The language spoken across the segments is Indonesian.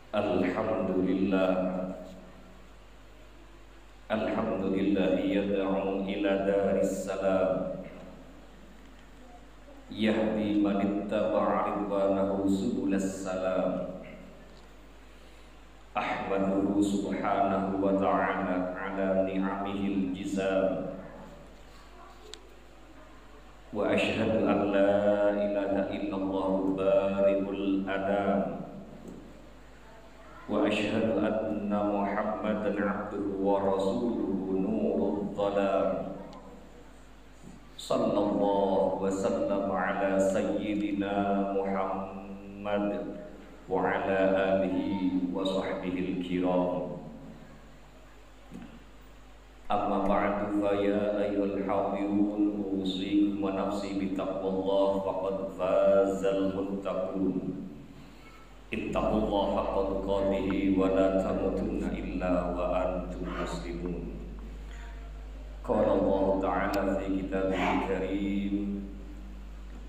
Alhamdulillah, Alhamdulillah yad'u ila daris salam, yahdi man ittaba'a ridwanahu subulas salam. Ahmaduhu subhanahu wa ta'ala ala ni'amihil jizam, wa ashhadu an la ilaha illallah bari'ul adam, wa ashhadu anna Muhammadan abduhu wa rasuluhu nurul dhalam. Sallallahu wa sallam ala sayyidina Muhammad wa ala alihi wa sahbihi al-kiram. Amma ba'du, fa ya ayyuhal hadirun, usikum wa nafsi bi taqwallah, faqad fazal muttaqun. Ittaqullaha haqqa tuqatih wa la tamutunna illa wa antum muslimun. Qala Allah ta'ala fi kitabihil karim,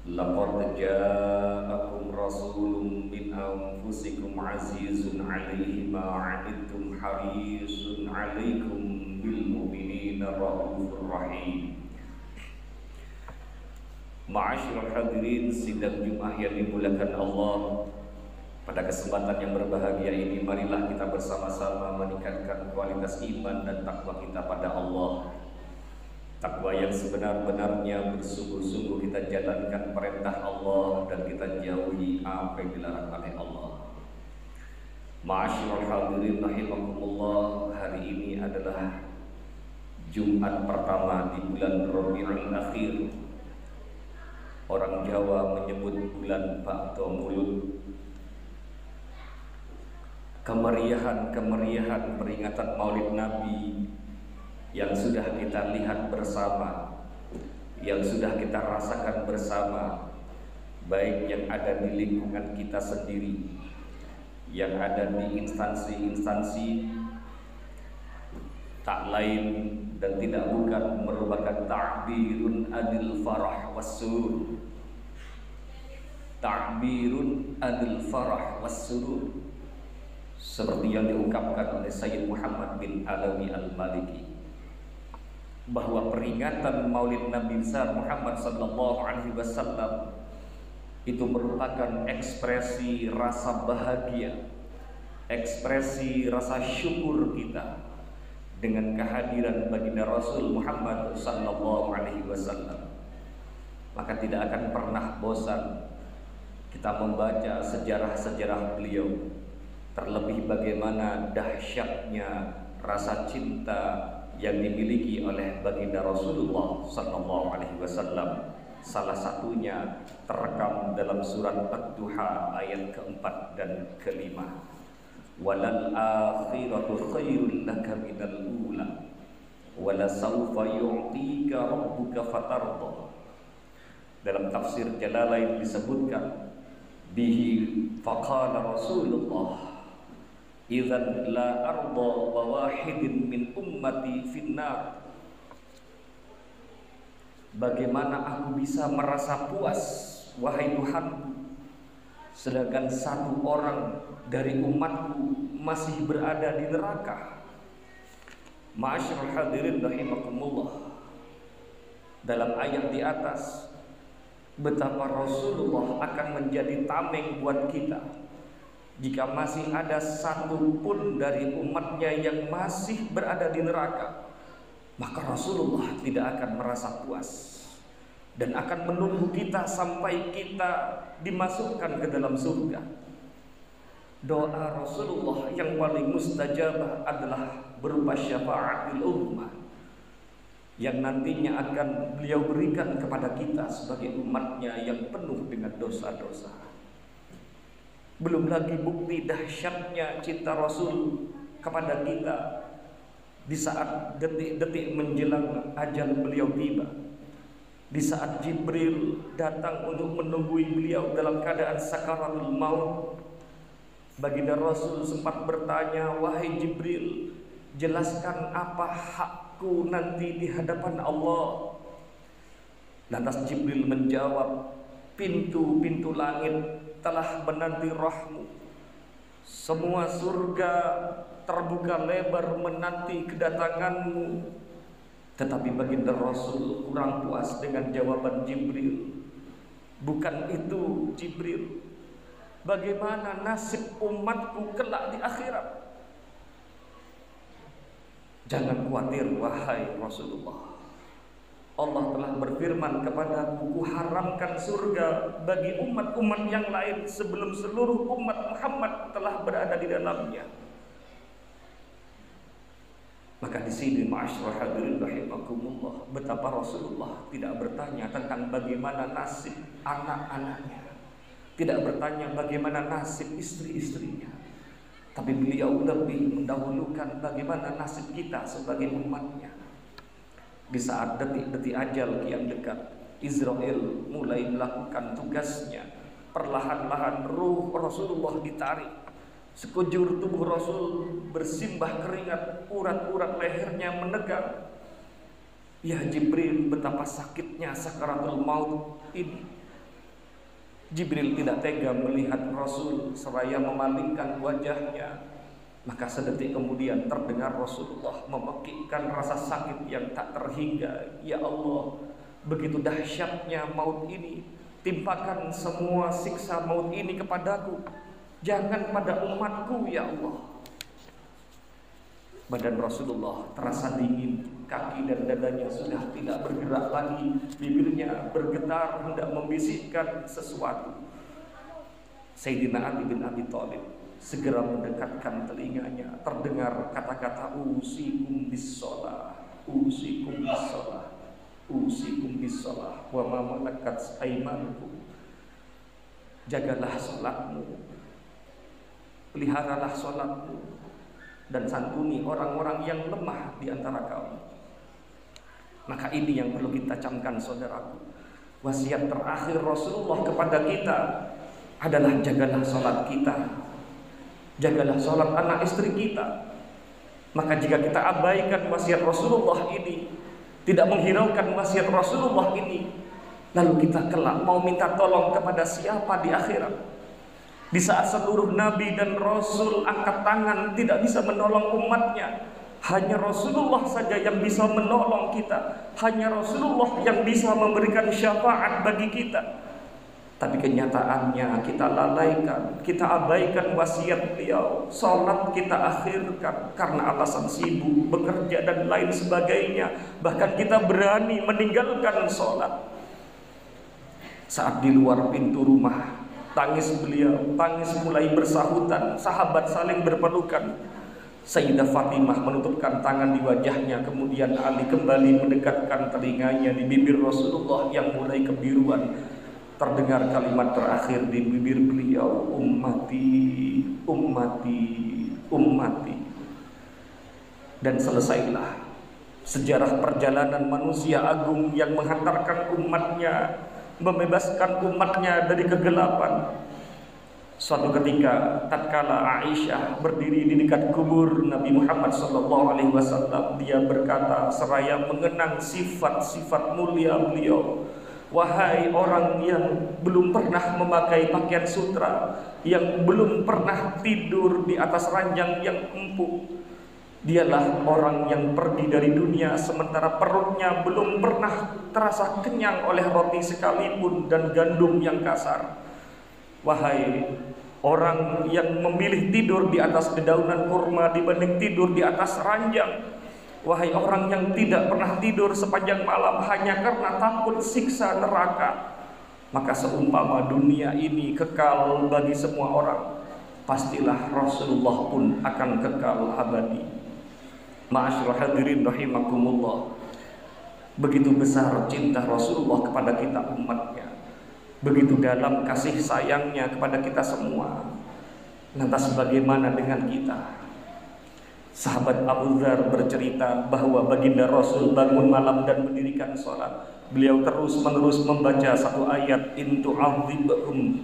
laqad ja'akum rasulun min anfusikum azizun 'alaihi ma 'anittum harisun 'alaikum bil mu'minina raufur rahim. Ma'asyiral hadirin sidang Jumat yang dimuliakan Allah, pada kesempatan yang berbahagia ini, marilah kita bersama-sama meningkatkan kualitas iman dan takwa kita pada Allah. Takwa yang sebenar-benarnya, bersungguh-sungguh kita jalankan perintah Allah dan kita jauhi apa yang dilarang oleh Allah. Ma'asyiral hadirin rahimakumullah, hari ini adalah Jumat pertama di bulan Rabiul Akhir. Orang Jawa menyebut bulan Ba'da Mulud. Kemeriahan peringatan Maulid Nabi yang sudah kita lihat bersama, yang sudah kita rasakan bersama, baik yang ada di lingkungan kita sendiri, yang ada di instansi-instansi, tak lain dan tidak bukan merupakan ta'birun adil farah wassurur. Ta'birun adil farah wassurur, seperti yang diungkapkan oleh Sayyid Muhammad bin Alawi al-Maliki, bahwa peringatan Maulid Nabi besar Muhammad sallallahu alaihi wasallam itu merupakan ekspresi rasa bahagia, ekspresi rasa syukur kita dengan kehadiran baginda Rasul Muhammad sallallahu alaihi wasallam. Maka tidak akan pernah bosan kita membaca sejarah-sejarah beliau, terlebih bagaimana dahsyatnya rasa cinta yang dimiliki oleh baginda Rasulullah sallallahu alaihi wasallam. Salah satunya terekam dalam surat Ad-Duha ayat keempat dan kelima. Walal akhiratu khairul laka minal ula, wala sawfa yu'tika rabbuka fatarda. Dalam tafsir Jalalain disebutkan, bihi faqala Rasulullah, idzan la arda wa wahidin min ummati finnar. Bagaimana aku bisa merasa puas, wahai Tuhanku, sedangkan satu orang dari umatku masih berada di neraka. Ma'asyiral hadirin rahimakumullah, dalam ayat di atas betapa Rasulullah akan menjadi tameng buat kita jika masih ada satu pun dari umatnya yang masih berada di neraka. Maka Rasulullah tidak akan merasa puas dan akan menunggu kita sampai kita dimasukkan ke dalam surga. Doa Rasulullah yang paling mustajabah adalah berupa syafa'atul ummah, yang nantinya akan beliau berikan kepada kita sebagai umatnya yang penuh dengan dosa-dosa. Belum lagi bukti dahsyatnya cinta Rasul kepada kita di saat detik-detik menjelang ajal beliau tiba, di saat Jibril datang untuk menunggui beliau dalam keadaan sakaratul maut. Baginda Rasul sempat bertanya, wahai Jibril, jelaskan apa hakku nanti di hadapan Allah. Lantas Jibril menjawab, pintu-pintu langit telah menanti rohmu. Semua surga terbuka lebar menanti kedatanganmu. Tetapi baginda Rasul kurang puas dengan jawaban Jibril. Bukan itu Jibril, bagaimana nasib umatku kelak di akhirat? Jangan khawatir wahai Rasulullah, Allah telah berfirman kepadaku, kuharamkan surga bagi umat-umat yang lain sebelum seluruh umat Muhammad telah berada di dalamnya. Maka di sini ma'asyiral hadirin rahimakumullah, betapa Rasulullah tidak bertanya tentang bagaimana nasib anak-anaknya, tidak bertanya bagaimana nasib istri-istrinya, tapi beliau lebih mendahulukan bagaimana nasib kita sebagai umatnya. Di saat detik-detik ajal kian dekat, Israel mulai melakukan tugasnya. Perlahan-lahan ruh Rasulullah ditarik, sekujur tubuh Rasul bersimbah keringat, urat-urat lehernya menegang. Ya Jibril, betapa sakitnya sakaratul maut ini. Jibril tidak tega melihat Rasul seraya memalingkan wajahnya. Maka sedetik kemudian terdengar Rasulullah memekikkan rasa sakit yang tak terhingga. Ya Allah, begitu dahsyatnya maut ini, timpakan semua siksa maut ini kepadaku, jangan pada umatku ya Allah. Badan Rasulullah terasa dingin, kaki dan dadanya sudah tidak bergerak lagi, bibirnya bergetar hendak membisikkan sesuatu. Sayyidina Ali bin Abi Thalib segera mendekatkan telinganya. Terdengar kata-kata usikum bis-shalah, usikum bis-shalah, usikum bis-shalah wa ma malakat aymanukum. Jagalah salatmu, peliharalah salatmu, dan santuni orang-orang yang lemah di antara kaum. Maka ini yang perlu kita camkan saudaraku. Wasiat terakhir Rasulullah kepada kita adalah jagalah salat kita, jagalah salat anak istri kita. Maka jika kita abaikan wasiat Rasulullah ini, tidak menghiraukan wasiat Rasulullah ini, lalu kita kelak mau minta tolong kepada siapa di akhirat? Di saat seluruh nabi dan rasul angkat tangan tidak bisa menolong umatnya, hanya Rasulullah saja yang bisa menolong kita, hanya Rasulullah yang bisa memberikan syafaat bagi kita. Tapi kenyataannya kita lalaikan, kita abaikan wasiat beliau. Salat kita akhirkan karena alasan sibuk, bekerja dan lain sebagainya. Bahkan kita berani meninggalkan salat. Saat di luar pintu rumah, tangis beliau, tangis mulai bersahutan, sahabat saling berpelukan. Sayyidah Fatimah menutupkan tangan di wajahnya, kemudian Ali kembali mendekatkan telinganya di bibir Rasulullah yang mulai kebiruan. Terdengar kalimat terakhir di bibir beliau, ummati, ummati, ummati. Dan selesailah sejarah perjalanan manusia agung yang menghantarkan umatnya, membebaskan umatnya dari kegelapan. Suatu ketika tatkala Aisyah berdiri di dekat kubur Nabi Muhammad SAW, dia berkata seraya mengenang sifat-sifat mulia beliau, wahai orang yang belum pernah memakai pakaian sutra, yang belum pernah tidur di atas ranjang yang empuk, dialah orang yang pergi dari dunia sementara perutnya belum pernah terasa kenyang oleh roti sekalipun dan gandum yang kasar. Wahai orang yang memilih tidur di atas dedaunan kurma dibanding tidur di atas ranjang, wahai orang yang tidak pernah tidur sepanjang malam hanya karena takut siksa neraka, maka seumpama dunia ini kekal bagi semua orang, pastilah Rasulullah pun akan kekal abadi. Ma'asyiral hadirin rahimakumullah, begitu besar cinta Rasulullah kepada kita umatnya, begitu dalam kasih sayangnya kepada kita semua. Lantas bagaimana dengan kita? Sahabat Abu Dzar bercerita bahwa baginda Rasul bangun malam dan mendirikan sholat. Beliau terus-menerus membaca satu ayat, in tu'adzibhum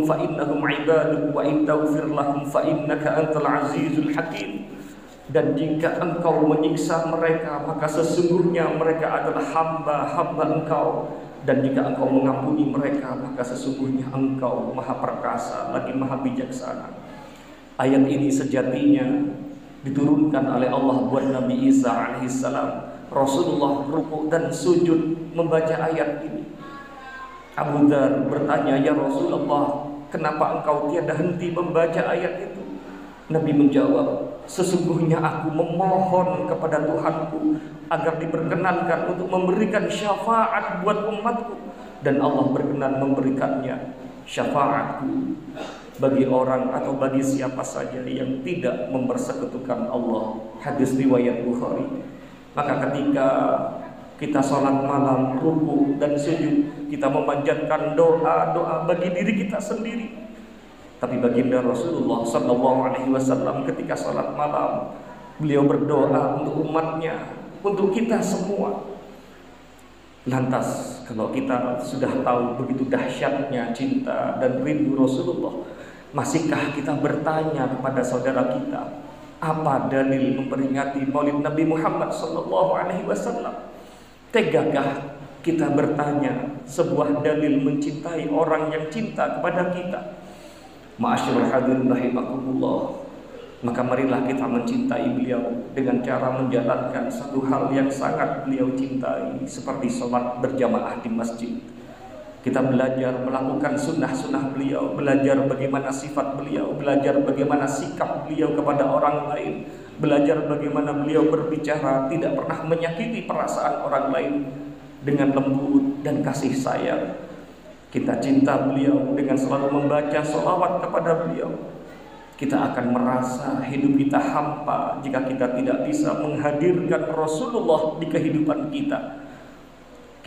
fa innahum ibaduk wa in taghfir lahum fa innaka antal azizul hakim. Dan jika engkau menyiksa mereka, maka sesungguhnya mereka adalah hamba-hamba engkau. Dan jika Engkau mengampuni mereka, maka sesungguhnya Engkau Maha Perkasa lagi Maha Bijaksana. Ayat ini sejatinya diturunkan oleh Allah buat Nabi Isa alaihissalam. Rasulullah rukuk dan sujud membaca ayat ini. Abu Dzar bertanya, "Ya Rasulullah, kenapa engkau tiada henti membaca ayat itu?" Nabi menjawab, "Sesungguhnya aku memohon kepada Tuhanku agar diperkenankan untuk memberikan syafaat buat umatku, dan Allah berkenan memberikannya syafaatku bagi orang atau bagi siapa saja yang tidak mempersekutukan Allah." Hadis riwayat Bukhari. Maka ketika kita sholat malam, ruku dan sujud, kita memanjatkan doa-doa bagi diri kita sendiri. Tapi baginda Rasulullah SAW ketika sholat malam, beliau berdoa untuk umatnya, untuk kita semua. Lantas kalau kita sudah tahu begitu dahsyatnya cinta dan rindu Rasulullah, masihkah kita bertanya kepada saudara kita, apa dalil memperingati Maulid Nabi Muhammad SAW? Tegakah kita bertanya sebuah dalil mencintai orang yang cinta kepada kita? Ma'asyiral hadirin rahimakumullah. Maka marilah kita mencintai beliau dengan cara menjalankan satu hal yang sangat beliau cintai, seperti sholat berjamaah di masjid. Kita belajar melakukan sunnah-sunnah beliau, belajar bagaimana sifat beliau, belajar bagaimana sikap beliau kepada orang lain, belajar bagaimana beliau berbicara tidak pernah menyakiti perasaan orang lain, dengan lembut dan kasih sayang. Kita cinta beliau dengan selalu membaca sholawat kepada beliau. Kita akan merasa hidup kita hampa jika kita tidak bisa menghadirkan Rasulullah di kehidupan kita.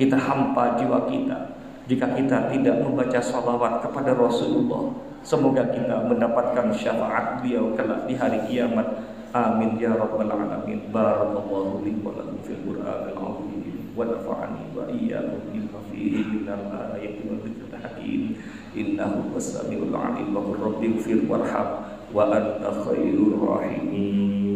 Kita hampa jiwa kita jika kita tidak membaca sholawat kepada Rasulullah. Semoga kita mendapatkan syafaat beliau kelak di hari kiamat. Amin ya rabbal alamin. Barakallahu li wa lakum fil Qur'anil azim wa nafa'ani wa iyyakum bima fihi minal ayati wa dzikril hakim. Innahu was-sami'ul 'alim. Rabbighfir warham wa anta khairur rahimin.